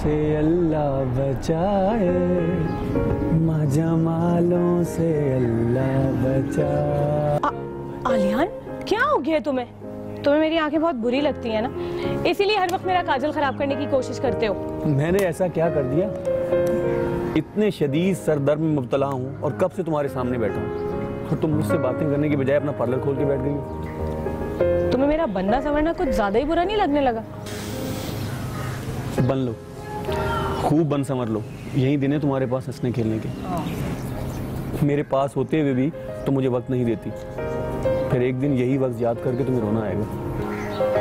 से अल्लाह बचाए, जमालों से अल्लाह बचाए। आलियान, क्या हो गया तुम्हें? तुम्हें मेरी आंखें बहुत बुरी लगती हैं ना, इसीलिए हर वक्त मेरा काजल खराब करने की कोशिश करते हो। मैंने ऐसा क्या कर दिया? इतने शदीद सरदर्द में मुब्तला हूँ और कब से तुम्हारे सामने बैठा हूँ और तुम मुझसे बातें करने की बजाय अपना पार्लर खोल के बैठ गई हो। तुम्हें मेरा बनना संवरना कुछ ज्यादा ही बुरा नहीं लगने लगा? बन लो, खूब बन संवर लो, यही दिन है तुम्हारे पास हंसने खेलने के। मेरे पास होते हुए भी तो मुझे वक्त नहीं देती, फिर एक दिन यही वक्त याद करके तुम्हें रोना आएगा।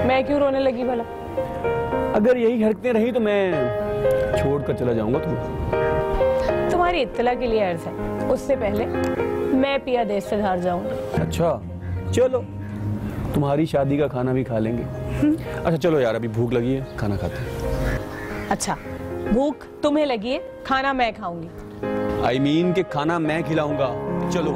मैं क्यों रोने लगी भला? अगर यही हरकतें रही तो मैं छोड़कर चला जाऊंगा तुम्हें। तुम्हारी इत्तला के लिए अर्ज है, उससे पहले मैं पिया देश से धार जाऊंगा। अच्छा चलो, तुम्हारी शादी का खाना भी खा लेंगे। अच्छा चलो यार, अभी भूख लगी है, खाना खाते हैं। अच्छा, भूख तुम्हें लगी है, खाना मैं खाऊंगी। I mean कि खाना मैं खिलाऊंगा। चलो।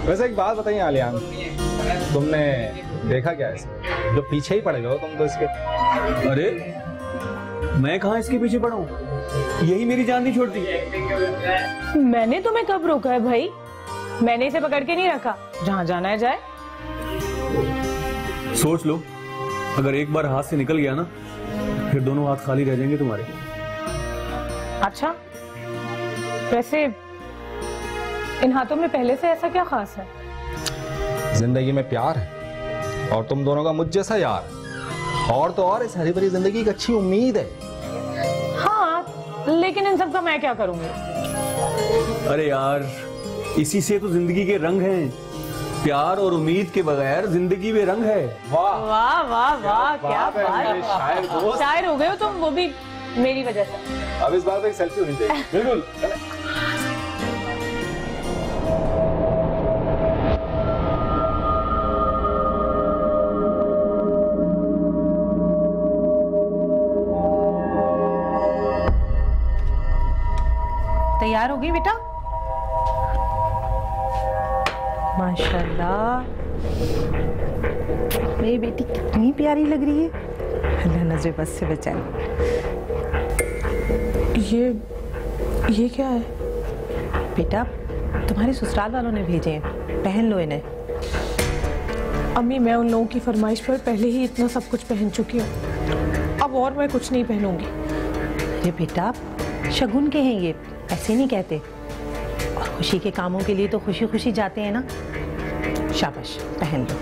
वैसे एक बात बताइए आलियान, तुमने देखा क्या है? जो पीछे ही पड़ गए हो तुम तो इसके। अरे मैं कहाँ इसके पीछे पड़ा हूँ? यही मेरी जान नहीं छोड़ती। मैंने तुम्हें कब रोका है भाई? मैंने इसे पकड़ के नहीं रखा, जहाँ जाना है जाए। सोच लो, अगर एक बार हाथ से निकल गया ना, फिर दोनों हाथ खाली रह जाएंगे तुम्हारे। अच्छा, वैसे इन हाथों में पहले से ऐसा क्या खास है? जिंदगी में प्यार है और तुम दोनों का मुझ जैसा यार, और तो और इस हरी भरी जिंदगी की अच्छी उम्मीद है। हाँ, लेकिन इन सब का मैं क्या करूंगी? अरे यार, इसी से तो जिंदगी के रंग हैं। प्यार और उम्मीद के बगैर जिंदगी में रंग है। वाह वाह वाह वाह, क्या बात! शायर शायर हो गए हो तुम, वो भी मेरी वजह से। अब इस बार तो एक सेल्फी होनी चाहिए। बिल्कुल। तैयार हो गई बेटा? माशाल्लाह, मेरी बेटी कितनी प्यारी लग रही है। अल्लाह नजर बस से बचाए। ये क्या है? बेटा तुम्हारे ससुराल वालों ने भेजे हैं, पहन लो इन्हें। अम्मी, मैं उन लोगों की फरमाइश पर पहले ही इतना सब कुछ पहन चुकी हूँ, अब और मैं कुछ नहीं पहनूंगी। अरे बेटा, शगुन के हैं ये, ऐसे नहीं कहते। और खुशी के कामों के लिए तो खुशी खुशी जाते हैं ना। शाबाश, पहन लो।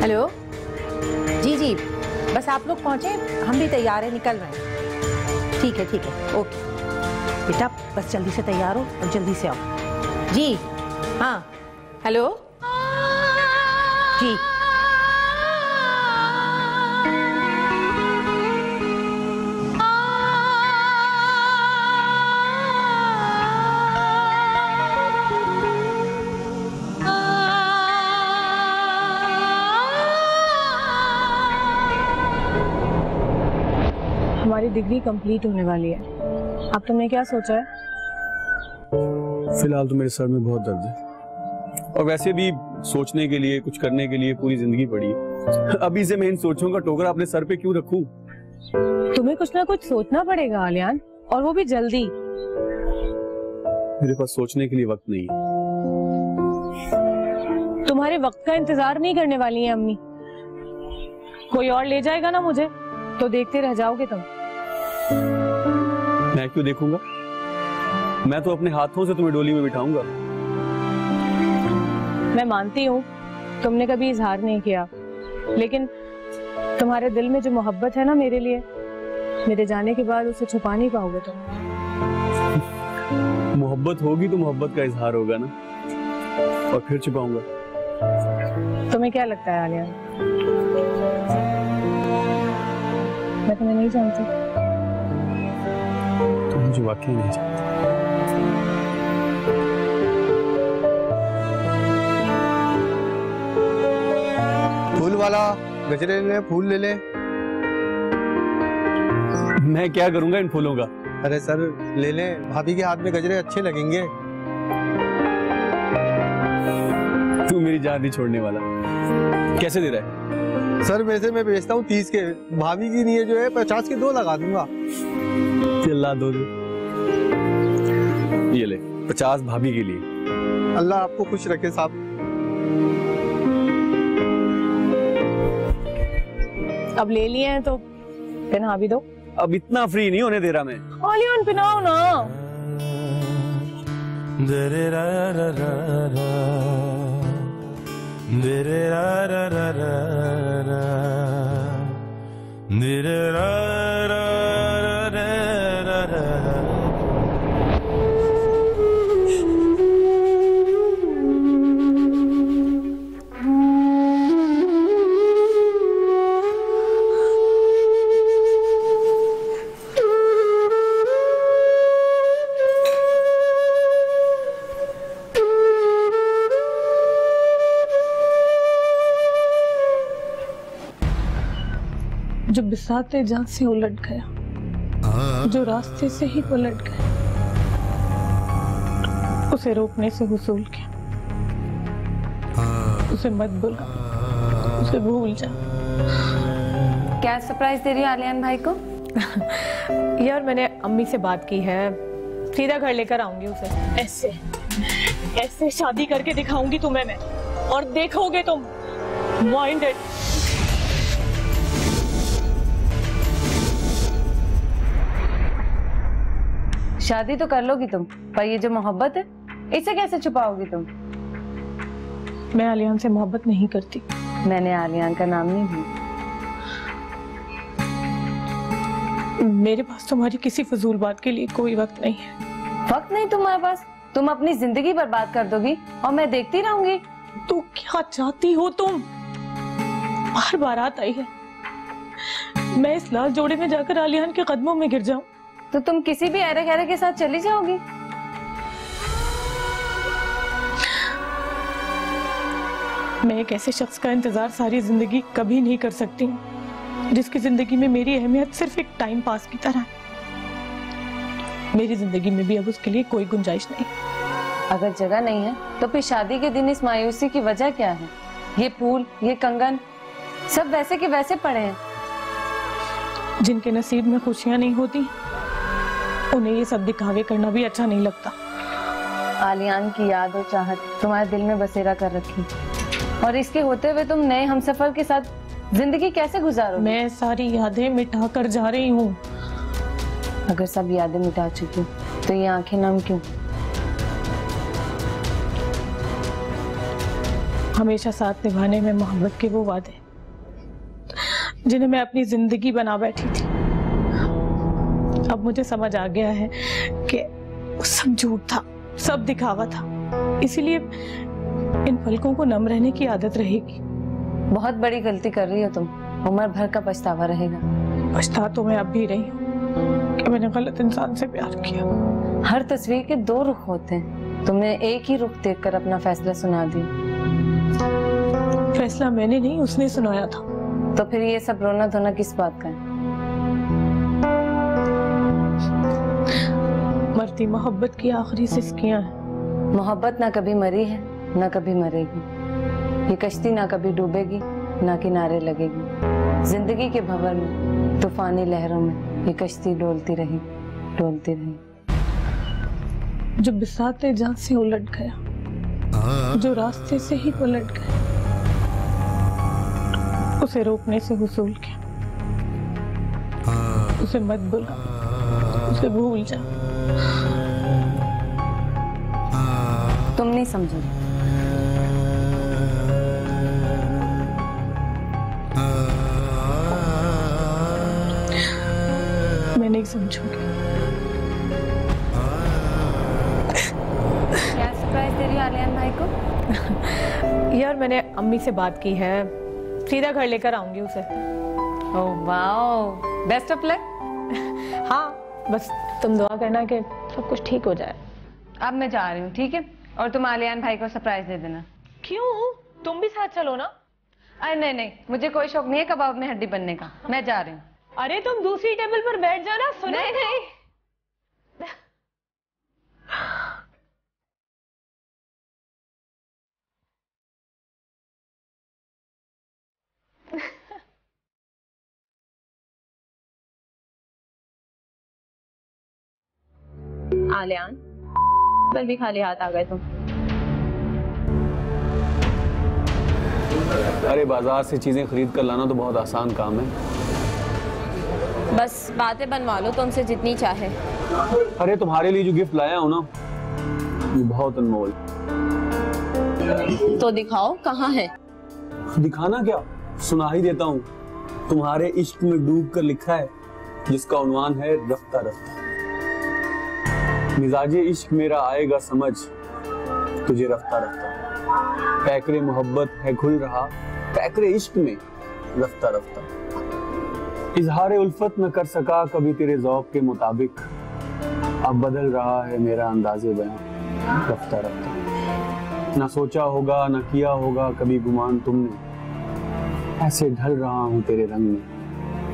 हेलो जी जी, बस आप लोग पहुंचे, हम भी तैयार हैं, निकल रहे हैं। ठीक है ओके बेटा, बस जल्दी से तैयार हो और जल्दी से आओ जी। हाँ हेलो जी। हमारी डिग्री कंप्लीट होने वाली है, अब तुमने क्या सोचा है? फिलहाल तो मेरे सर में बहुत दर्द है, और वैसे भी सोचने के लिए, कुछ करने के लिए पूरी जिंदगी पड़ी है। अभी से मैं इन सोचों का टोकरा अपने सर पे क्यों रखूं? तुम्हें कुछ ना कुछ सोचना पड़ेगा आलियान, और वो भी जल्दी। मेरे पास सोचने के लिए वक्त नहीं है। तुम्हारे वक्त का इंतजार नहीं करने वाली है अम्मी। कोई और ले जाएगा ना मुझे, तो देखते रह जाओगे तुम। मैं क्यों देखूंगा? मैं तो अपने हाथों से तुम्हें डोली में बिठाऊंगा। मैं मानती हूँ तुमने कभी इजहार नहीं किया, लेकिन तुम्हारे दिल में जो मोहब्बत है ना मेरे लिए, मेरे जाने के बाद उसे छुपा नहीं पाओगे तुम। मोहब्बत होगी तो मोहब्बत का इजहार होगा ना, और फिर छुपाऊंगा। तुम्हें क्या लगता है आलिया, मैं तुम्हें नहीं जानती? तुम मुझे वाकई नहीं जानती। फूल वाला गजरे ले, फूल ले ले। मैं क्या करूंगा इन फूलों का? अरे सर ले ले, भाभी के हाथ में गजरे अच्छे लगेंगे। तू मेरी जान नहीं छोड़ने वाला। कैसे दे रहा है? सर वैसे मैं बेचता हूँ 30 के, भाभी की लिए जो है 50 के 2 लगा दूंगा। चिल्ला दो। ये ले 50 भाभी के लिए। अल्लाह आपको खुश रखे साहब। अब ले लिए हैं तो पहना भी दो। अब इतना फ्री नहीं होने दे रहा मैं। आलियान पहनाओ ना। जो बिसाते जान से उलट गया, जो रास्ते से ही उलट गया, उसे रोकने से हुसूल क्या। उसे मत बुला, उसे भूल जा। क्या सरप्राइज दे रही है आलियान भाई को? यार मैंने अम्मी से बात की है, सीधा घर लेकर आऊंगी उसे। ऐसे ऐसे शादी करके दिखाऊंगी तुम्हें मैं, और देखोगे तुम। माइंडेड। शादी तो कर लोगी तुम, पर ये जो मोहब्बत है इसे कैसे छुपाओगी तुम? मैं आलियान से मोहब्बत नहीं करती। मैंने आलियान का नाम नहीं लिया। मेरे पास तुम्हारी किसी फजूल बात के लिए कोई वक्त नहीं है। वक्त नहीं तुम्हारे पास? तुम अपनी जिंदगी बर्बाद कर दोगी और मैं देखती रहूंगी। तो क्या चाहती हो तुम? बार बारात आई है, मैं इस लाल जोड़े में जाकर आलियान के कदमों में गिर जाऊं? तो तुम किसी भी अरे गहरे के साथ चली जाओगी? मैं एक ऐसे शख्स का इंतजार सारी जिंदगी कभी नहीं कर सकती हूँ, जिसकी जिंदगी में मेरी अहमियत सिर्फ एक टाइम पास की तरह है। मेरी जिंदगी में भी अब उसके लिए कोई गुंजाइश नहीं। अगर जगह नहीं है तो फिर शादी के दिन इस मायूसी की वजह क्या है? ये फूल, ये कंगन, सब वैसे के वैसे पड़े हैं। जिनके नसीब में खुशियां नहीं होती, उन्हें ये सब दिखावे करना भी अच्छा नहीं लगता। आलियान की याद और चाहत तुम्हारे दिल में बसेरा कर रखी, और इसके होते हुए तुम नए हमसफर के साथ जिंदगी कैसे गुजारोगे? मैं सारी यादें मिटा कर जा रही हूँ। अगर सब यादें मिटा चुकी हो तो ये आंखें नम क्यों? हमेशा साथ निभाने में मोहब्बत के वो वादे जिन्हें मैं अपनी जिंदगी बना बैठी थी, अब मुझे समझ आ गया है कि सब झूठ था, सब दिखावा था। इसीलिए इन पलकों को नम रहने की आदत रहेगी। बहुत बड़ी गलती कर रही हो तुम, उम्र भर का पछतावा रहेगा। पछता तो मैं अब भी रही हूँ कि मैंने गलत इंसान से प्यार किया। हर तस्वीर के 2 रुख होते हैं, तुमने एक ही रुख देखकर अपना फैसला सुना दिया। फैसला मैंने नहीं, उसने सुनाया था। तो फिर ये सब रोना धोना किस बात का है? मरती मोहब्बत की आखिरी सिसकियां हैं। मोहब्बत ना कभी मरी है ना कभी मरेगी। ये कश्ती ना कभी डूबेगी ना किनारे लगेगी। जिंदगी के भंवर में, तूफानी लहरों में ये कश्ती डोलती रही, डोलती रही। जो बिसाते जहां से उलट गया, जो रास्ते से ही उलट गया, उसे रोकने से हुसूल क्या। उसे मत बुला, उसे भूल जा। तुम नहीं समझोगे। मैं नहीं समझूंगी। क्या सरप्राइज दे रही हो आलियान भाई को? यार मैंने अम्मी से बात की है, सीधा घर लेकर आऊंगी उसे। Oh wow, best of luck. हाँ बस तुम दुआ करना कि सब कुछ ठीक हो जाए। अब मैं जा रही हूँ, ठीक है? और तुम आलियान भाई को सरप्राइज दे देना। क्यों? तुम भी साथ चलो ना। अरे नहीं नहीं, मुझे कोई शौक नहीं है कबाब में हड्डी बनने का। मैं जा रही हूँ। अरे तुम दूसरी टेबल पर बैठ जाना। सुनो। नहीं नहीं। आलियान, पर भी खाली हाथ आ गए तुम। अरे बाजार से चीजें खरीद कर लाना तो बहुत आसान काम है। बस बातें बनवा लो तुमसे जितनी चाहे। अरे तुम्हारे लिए जो गिफ्ट लाया हूं ना, ये बहुत अनमोल। तो दिखाओ कहाँ है। दिखाना क्या, सुना ही देता हूँ। तुम्हारे इश्क में डूब कर लिखा है, जिसका उन्वान है रफ्ता रफ्ता। मिजाजे इश्क मेरा आएगा समझ तुझे रफ्ता रफ्ता। पैकरे मोहब्बत है खुल रहा, पैकरे इश्क में रफ्ता रफ्ता। इजहार उल्फत न कर सका कभी तेरे ज़ौक़ के मुताबिक, अब बदल रहा है मेरा अंदाज़े बयां रफ्ता रफ्ता। ना सोचा होगा ना किया होगा कभी गुमान तुमने, ऐसे ढल रहा हूँ तेरे रंग में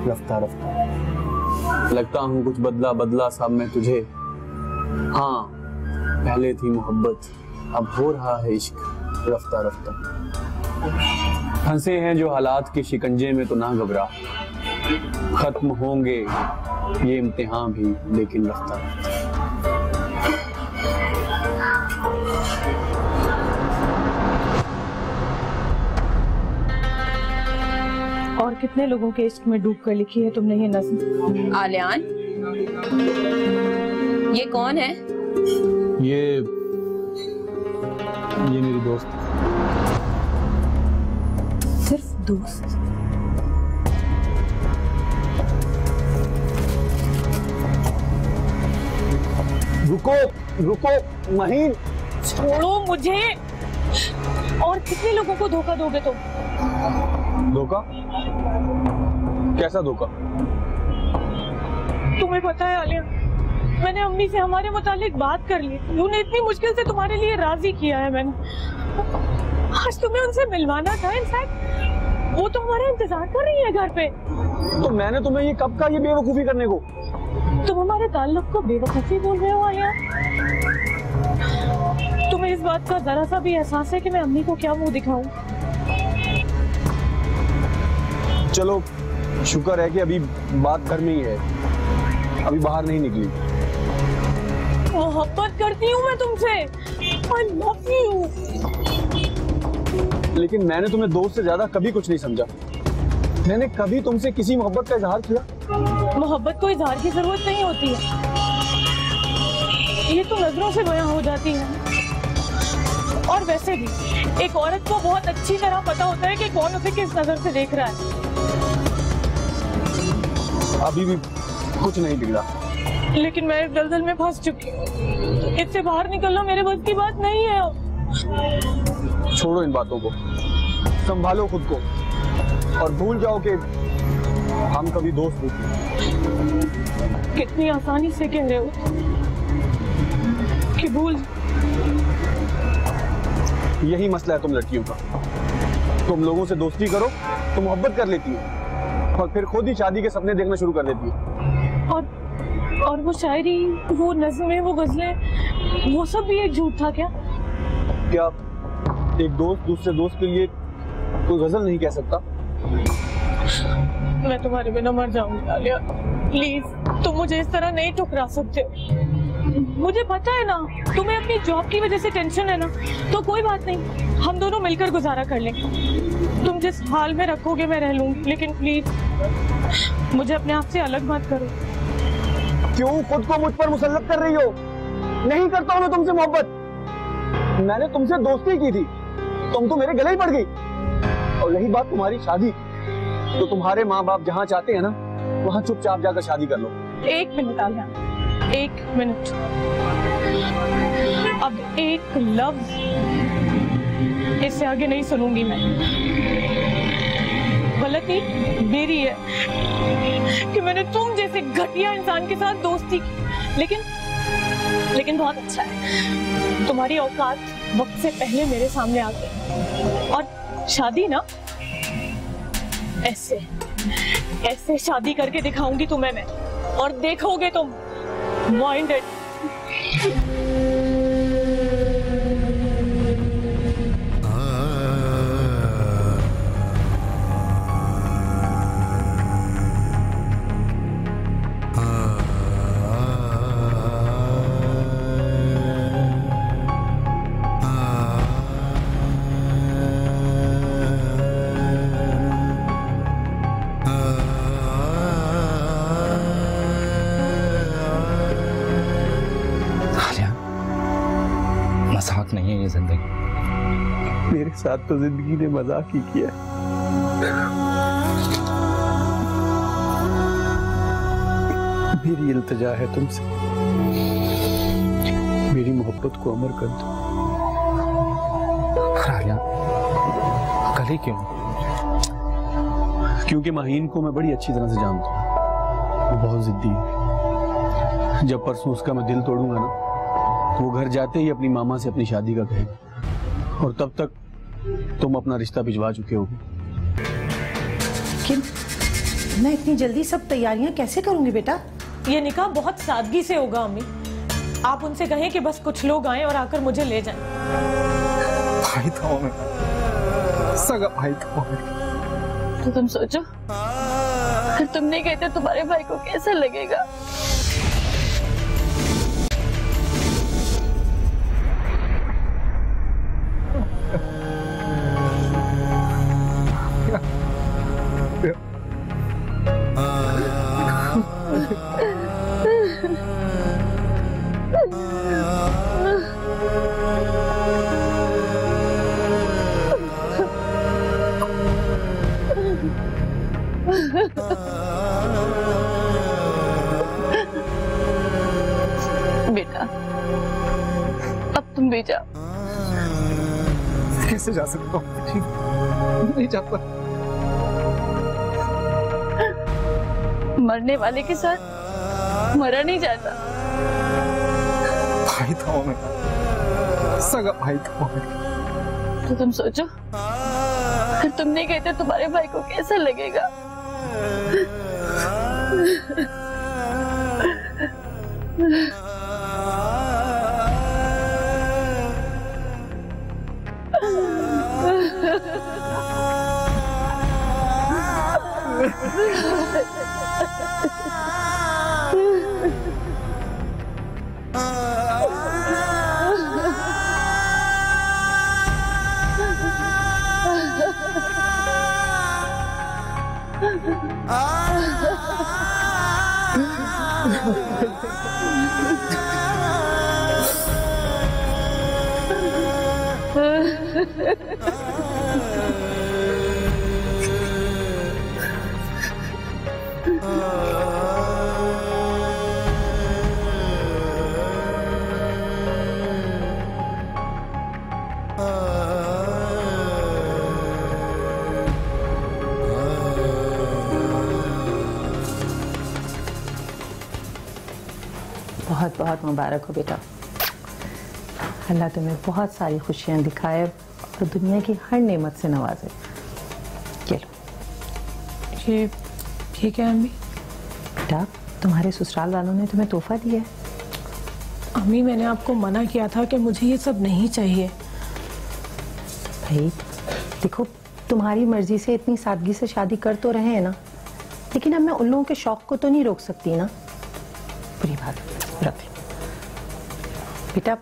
रफ्ता रफ्ता। लगता हूँ कुछ बदला बदला सा मैं तुझे, हाँ पहले थी मोहब्बत अब हो रहा है इश्क रफ्ता रफ्ता। फंसे हैं जो हालात के शिकंजे में तो ना घबरा, खत्म होंगे ये इम्तिहान भी लेकिन रफ्ता रफ्ता। और कितने लोगों के इश्क में डूब कर लिखी है तुमने ये नज़्म। आलियान, ये कौन है? ये मेरी दोस्त। सिर्फ दोस्त? रुको रुको महीन, छोड़ो मुझे। और कितने लोगों को धोखा दोगे तुम? धोखा? कैसा धोखा? तुम्हें पता है आलिया, मैंने अम्मी से हमारे मुतालिक बात कर ली। उन्हें इतनी मुश्किल से तुम्हारे लिए राजी किया है मैंने। आज तुम्हें उनसे मिलवाना था। इनफैक्ट वो तो हमारा इंतजार कर रही है घर पे। तो मैंने तुम्हें ये कब कहा ये बेवकूफी करने को? तुम हमारे ताल्लुक को बेवकूफी बोल रहे हो आलिया? तुम्हें इस बात का जरा सा भी एहसास है कि मैं अम्मी को क्या मुंह दिखाऊं? चलो शुक्र है कि अभी बात घर में ही है, अभी बाहर नहीं निकली। मोहब्बत करती हूँ मैं तुमसे। I love you। लेकिन मैंने तुम्हें दोस्त से ज्यादा कभी कुछ नहीं समझा। मैंने कभी तुमसे किसी मोहब्बत का इजहार किया? मोहब्बत को इजहार की जरूरत नहीं होती है, ये तो नजरों से बयां हो जाती है। और वैसे भी एक औरत को बहुत अच्छी तरह पता होता है कि कौन उसे किस नजर से देख रहा है। अभी भी कुछ नहीं बिगड़ा। लेकिन मैं एक दलदल में फंस चुकी हूँ, इससे बाहर निकलना मेरे बस की बात नहीं है। छोड़ो इन बातों को, संभालो खुद को और भूल जाओ कि हम कभी दोस्त थे। कितनी आसानी से कह रहे हो कि भूल। यही मसला है तुम लड़कियों का। तुम लोगों से दोस्ती करो तो मोहब्बत कर लेती हो और फिर खुद ही शादी के सपने देखना शुरू कर देती हो। और वो शायरी, वो नज़्में, वो गजलें, वो सब भी एक झूठ था क्या? क्या एक दोस्त दूसरे दोस्त के लिए कोई गजल नहीं कह सकता? मैं तुम्हारे बिना मर जाऊंगी आलिया। प्लीज तुम मुझे इस तरह नहीं ठुकरा सकते हो। मुझे पता है ना तुम्हें अपनी जॉब की वजह से टेंशन है ना, तो कोई बात नहीं, हम दोनों मिलकर गुजारा कर लेंगे। तुम जिस हाल में रखोगे मैं रह लूंगी, लेकिन प्लीज मुझे अपने आप से अलग मत करो। क्यों खुद को मुझ पर मुसल्लत कर रही हो? नहीं करता हूं मैं तुमसे मोहब्बत। मैंने तुमसे दोस्ती की थी, तुम तो मेरे गले ही पड़ गई। और रही बात तुम्हारी शादी, तो तुम्हारे माँ बाप जहाँ चाहते हैं ना, वहाँ चुपचाप जाकर शादी कर लो। एक मिनट आलिया, एक मिनट। अब एक लफ्ज इससे आगे नहीं सुनूंगी मैं। गलती मेरी है कि मैंने तुम जैसे घटिया इंसान के साथ दोस्ती की, लेकिन बहुत अच्छा है तुम्हारी औकात वक्त से पहले मेरे सामने आ गई। और शादी ना ऐसे शादी करके दिखाऊंगी तुम्हें मैं, और देखोगे तुम माइंडेड। मजाक नहीं है ये जिंदगी। मेरे साथ तो जिंदगी ने मजाक ही किया। मेरी इल्तिजा है तुमसे, मेरी मोहब्बत को अमर कर दो। कल ही क्यों? क्योंकि माहीन को मैं बड़ी अच्छी तरह से जानता हूँ, वो बहुत जिद्दी है। जब परसों उसका मैं दिल तोड़ूंगा ना, तो वो घर जाते ही अपनी मामा से अपनी शादी का कहेगा, और तब तक तुम अपना रिश्ता भिजवा चुके होगे। लेकिन मैं इतनी जल्दी सब तैयारियां कैसे करूंगी बेटा? ये निकाह बहुत सादगी से होगा अम्मी। आप उनसे कहें कि बस कुछ लोग आए और आकर मुझे ले जाएं। भाई था मैं, सगा भाई था मैं। तो तुम सोचो, अगर तुम नहीं कहते तुम्हारे भाई को कैसा लगेगा? बेटा अब तुम भी जाओ। कैसे जा सकता हूँ? नहीं जाता। मरने वाले के साथ मरा नहीं जाता। भाई था मैं, सगा भाई था मैं। तो तुम सोचो, अगर तुम नहीं कहते तुम्हारे भाई को कैसा लगेगा? बहुत बहुत मुबारक हो बेटा। अल्लाह तुम्हें बहुत सारी खुशियां दिखाए और दुनिया की हर नेमत से नवाजे। चलो ये क्या है अम्मी? बेटा तुम्हारे ससुराल वालों ने तुम्हें तोहफा दिया है। अम्मी मैंने आपको मना किया था कि मुझे ये सब नहीं चाहिए। भाई देखो, तुम्हारी मर्जी से इतनी सादगी से शादी कर तो रहे हैं ना, लेकिन अब मैं उन लोगों के शौक को तो नहीं रोक सकती ना। बुरी बात, रख लो। बेटा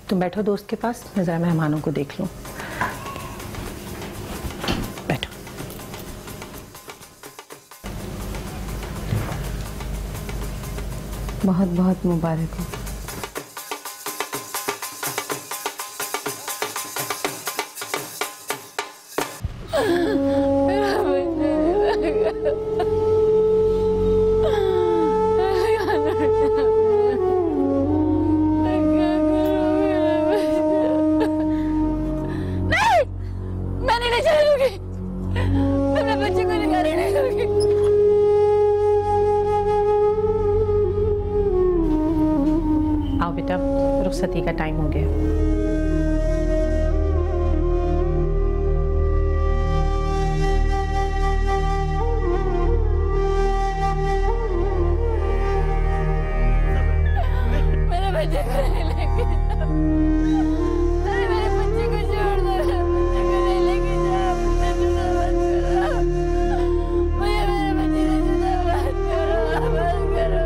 तुम बैठो दोस्त के पास, मैं जरा मेहमानों को देख लूं। बैठो। बहुत बहुत मुबारक हो। आओ बेटा, रुखसती का टाइम हो गया। मेरे बच्चे को नहीं लेके जाओ। मेरे बच्चे को छोड़ दो, मेरे बच्चे को नहीं लेके जाओ। मुझे जुदा मत करो, मुझे मेरे बच्चे से जुदा मत करो, मत करो।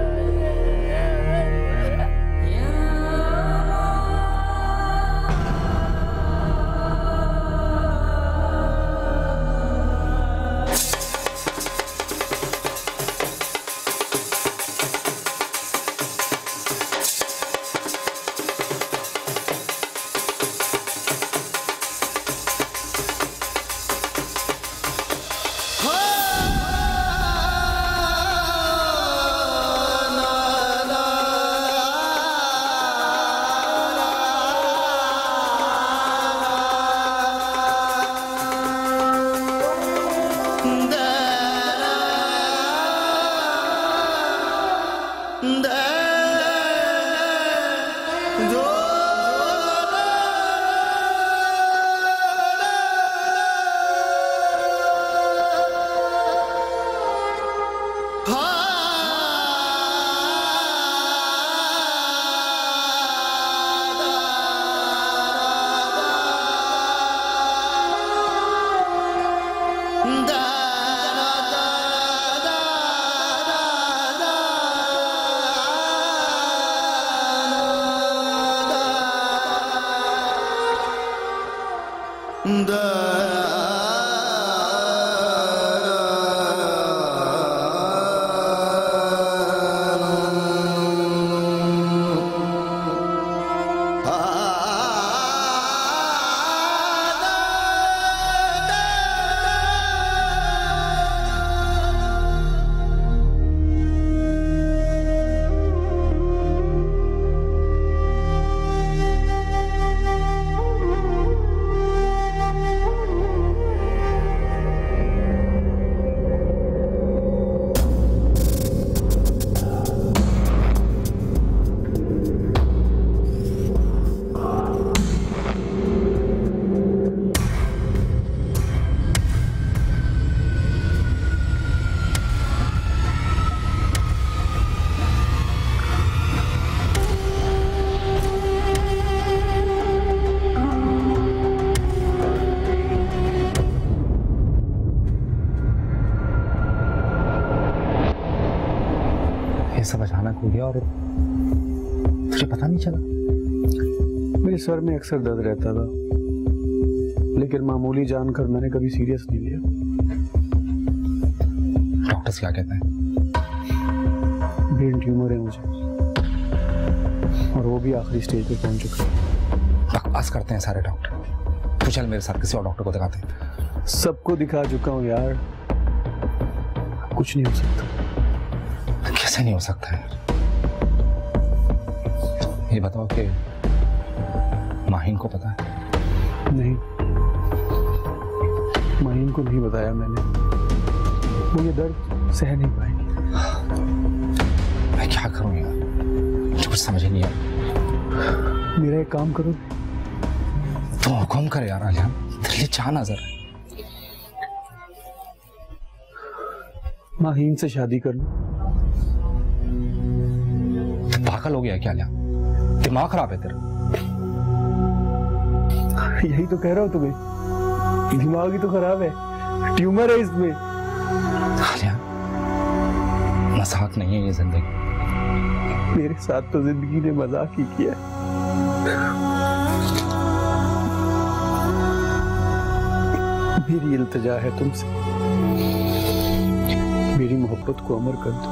ये सब अचानक हो गया और तुझे पता नहीं चला? मेरे सर में अक्सर दर्द रहता था, लेकिन मामूली जानकर मैंने कभी सीरियस नहीं लिया। डॉक्टर्स क्या कहते हैं? ब्रेन ट्यूमर है मुझे, और वो भी आखिरी स्टेज पे पहुंच चुका है। बकवास करते हैं सारे डॉक्टर। तू चल मेरे साथ, किसी और डॉक्टर को दिखाते हैं। सबको दिखा चुका हूँ यार, कुछ नहीं हो सकता। कैसे नहीं हो सकता है? ये बताओ कि माहीन को पता है? नहीं, माहीन को नहीं बताया मैंने। वो ये दर्द सह नहीं पाएगी। मैं क्या करूं यार, मुझे कुछ समझ ही नहीं आया। मेरा एक काम करो। तो हुक्म कर यार आलियान, तेरे लिए चाह नजर है। माहीन से शादी कर लो। पागल हो गया क्या आलियान? दिमाग खराब है तेरा? यही तो कह रहा हूं तुम्हें, दिमाग ही तो खराब है, ट्यूमर है इसमें। आलियान मजाक नहीं है ये जिंदगी। मेरे साथ तो जिंदगी ने मजाक ही किया। मेरी इल्तिजा है तुमसे, मेरी मोहब्बत को अमर कर दो।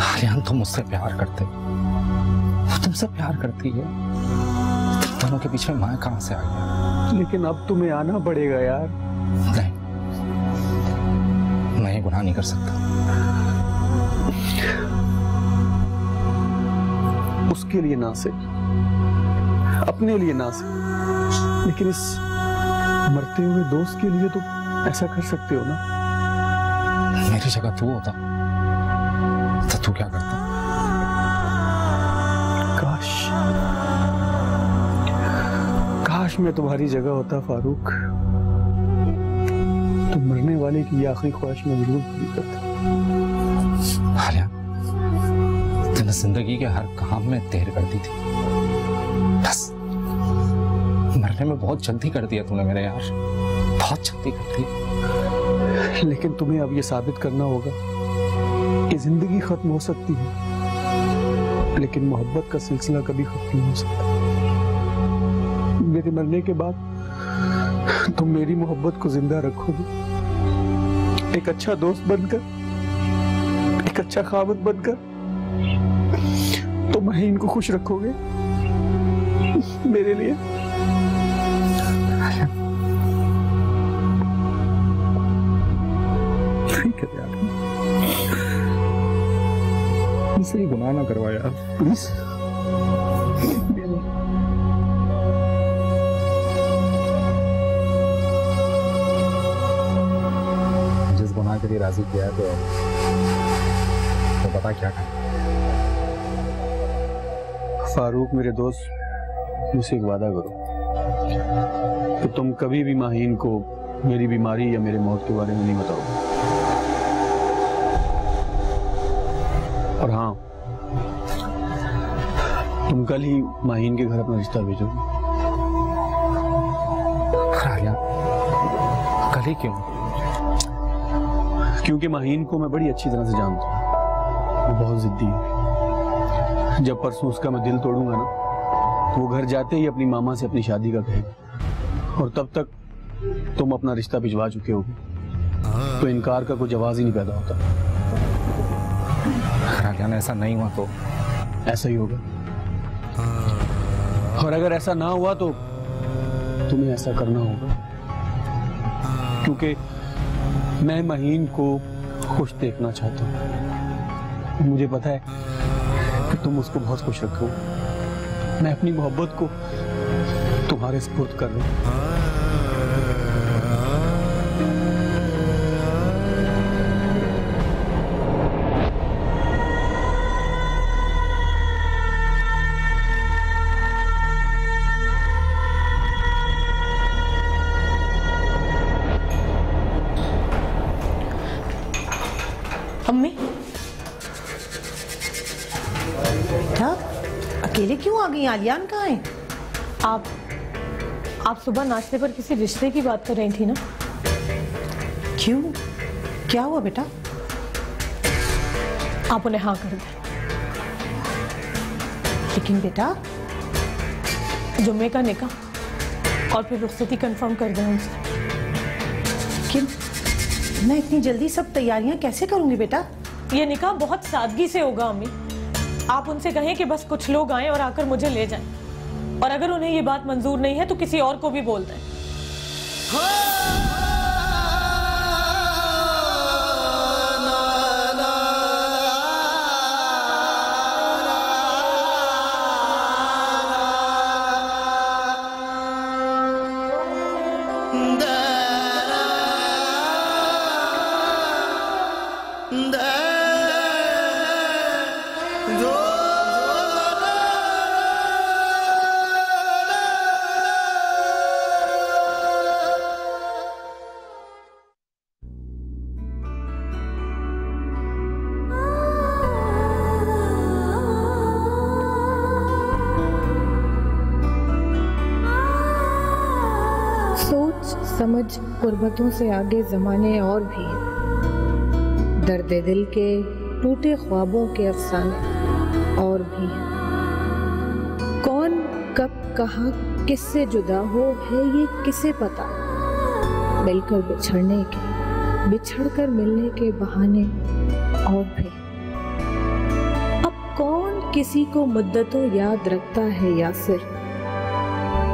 आलियान तुम मुझसे प्यार करते, वो तुमसे प्यार करती है, दोनों के बीच में मैं कहां से आ गया? लेकिन अब तुम्हें आना पड़ेगा यार। नहीं, मैं ये गुनाह नहीं कर सकता। उसके लिए ना से, अपने लिए ना से, लेकिन इस मरते हुए दोस्त के लिए तो ऐसा कर सकते हो ना। मेरी जगह तू होता तो तू क्या करता? काश मैं तुम्हारी जगह होता फारूक, तो मरने वाले की ये आखिरी ख्वाहिश में जरूर पूरी करता। आलिया, तूने जिंदगी के हर काम में देर कर दी थी, बस मरने में बहुत जल्दी कर दिया तूने मेरे यार, बहुत जल्दी कर दी। लेकिन तुम्हें अब ये साबित करना होगा कि जिंदगी खत्म हो सकती है, लेकिन मोहब्बत का सिलसिला कभी खत्म नहीं हो सकता। मेरे मरने के बाद तुम मेरी मोहब्बत को जिंदा रखोगे, एक अच्छा दोस्त बनकर, एक अच्छा खावत बनकर। तुम ही इनको खुश रखोगे मेरे लिए। ठीक है यार, मुझसे ये गुनाह ना करवा यार, प्लीज। जिस गुनाह के लिए राजी किया है तो बता क्या करें? फारूक मेरे दोस्त, मुझसे एक वादा करो कि तुम कभी भी माहीन को मेरी बीमारी या मेरे मौत के बारे में नहीं बताओगे। और हाँ, तुम कल ही माहीन के घर अपना रिश्ता भेजोगे। कल ही क्यों? क्योंकि माहीन को मैं बड़ी अच्छी तरह से जानता हूँ, वो बहुत जिद्दी है। जब परसों उसका मैं दिल तोड़ूंगा ना, तो वो घर जाते ही अपनी मामा से अपनी शादी का कहेगा, और तब तक तुम अपना रिश्ता भिजवा चुके होगे, तो इनकार का कोई जवाब ही नहीं पैदा होता। अगर ऐसा नहीं हुआ तो ऐसा ही होगा, और अगर ऐसा ना हुआ तो तुम्हें ऐसा करना होगा, क्योंकि मैं माहीन को खुश देखना चाहता हूँ। मुझे पता है कि तुम उसको बहुत खुश रखो। मैं अपनी मोहब्बत को तुम्हारे सुपुर्द कर रहा हूँ। अम्मी, अकेले क्यों आ गई? आलियान कहाँ है? आप सुबह नाश्ते पर किसी रिश्ते की बात कर रही थी ना? क्यों, क्या हुआ बेटा? आप उन्हें हाँ कर दें। लेकिन बेटा, जुम्मे का निकाह और फिर रुखसती कंफर्म कर दें उनसे। लेकिन मैं इतनी जल्दी सब तैयारियां कैसे करूंगी बेटा? ये निकाह बहुत सादगी से होगा अम्मी। आप उनसे कहें कि बस कुछ लोग आएं और आकर मुझे ले जाएं, और अगर उन्हें ये बात मंजूर नहीं है तो किसी और को भी बोल दें। समझ गुर्बतों से आगे जमाने और भी, दर्द दिल के टूटे ख्वाबों के अफसाने और भी हैं। कौन कब कहाँ किससे जुदा हो है ये किसे पता। मिलकर बिछड़ने के, बिछड़कर मिलने के बहाने और भी। अब कौन किसी को मुद्दतों याद रखता है यासिर।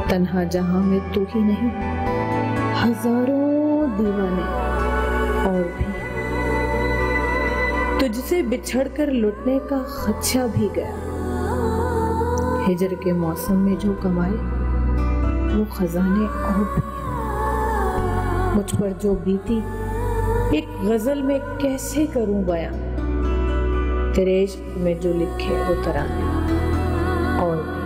तन्हा जहां में तू ही नहीं, हजारों दीवाने और भी। तुझसे बिछड़कर लुटने का खदशा भी गया। हिजर के मौसम में जो कमाए वो खजाने और भी। मुझ पर जो बीती एक गजल में कैसे करूं बयां। तेरे इश्क में जो लिखे वो तराने और भी।